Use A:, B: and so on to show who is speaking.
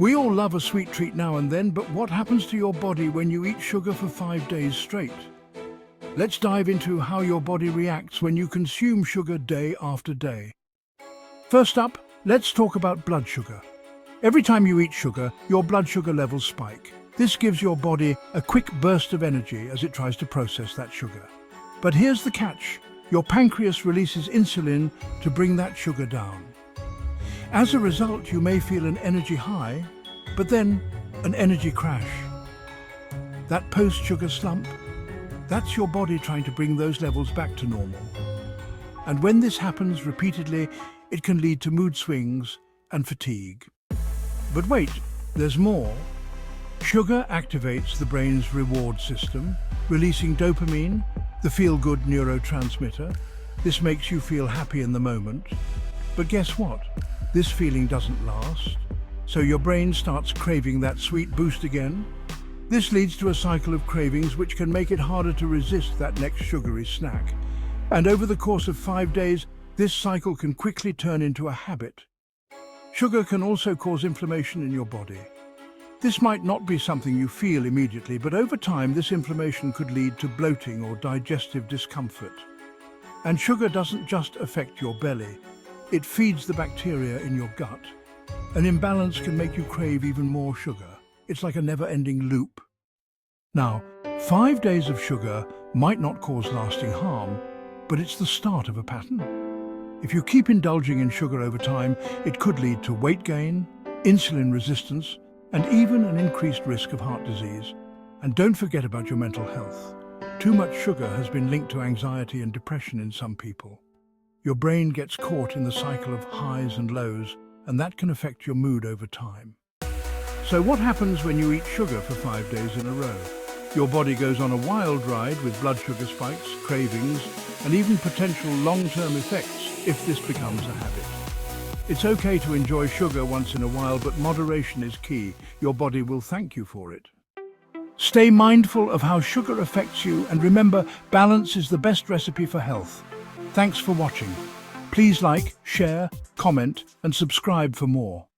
A: We all love a sweet treat now and then, but what happens to your body when you eat sugar for 5 days straight? Let's dive into how your body reacts when you consume sugar day after day. First up, let's talk about blood sugar. Every time you eat sugar, your blood sugar levels spike. This gives your body a quick burst of energy as it tries to process that sugar. But here's the catch. Your pancreas releases insulin to bring that sugar down. As a result, you may feel an energy high, but then an energy crash. That post-sugar slump, that's your body trying to bring those levels back to normal. And when this happens repeatedly, it can lead to mood swings and fatigue. But wait, there's more. Sugar activates the brain's reward system, releasing dopamine, the feel-good neurotransmitter. This makes you feel happy in the moment. But guess what? This feeling doesn't last. So your brain starts craving that sweet boost again. This leads to a cycle of cravings which can make it harder to resist that next sugary snack. And over the course of 5 days, this cycle can quickly turn into a habit. Sugar can also cause inflammation in your body. This might not be something you feel immediately, but over time this inflammation could lead to bloating or digestive discomfort. And sugar doesn't just affect your belly, it feeds the bacteria in your gut. An imbalance can make you crave even more sugar. It's like a never-ending loop. Now, 5 days of sugar might not cause lasting harm, but it's the start of a pattern. If you keep indulging in sugar over time, it could lead to weight gain, insulin resistance, and even an increased risk of heart disease. And don't forget about your mental health. Too much sugar has been linked to anxiety and depression in some people. Your brain gets caught in the cycle of highs and lows, and that can affect your mood over time. So what happens when you eat sugar for 5 days in a row? Your body goes on a wild ride with blood sugar spikes, cravings, and even potential long-term effects if this becomes a habit. It's okay to enjoy sugar once in a while, but moderation is key. Your body will thank you for it. Stay mindful of how sugar affects you, and remember, balance is the best recipe for health. Thanks for watching. Please like, share, comment, and subscribe for more.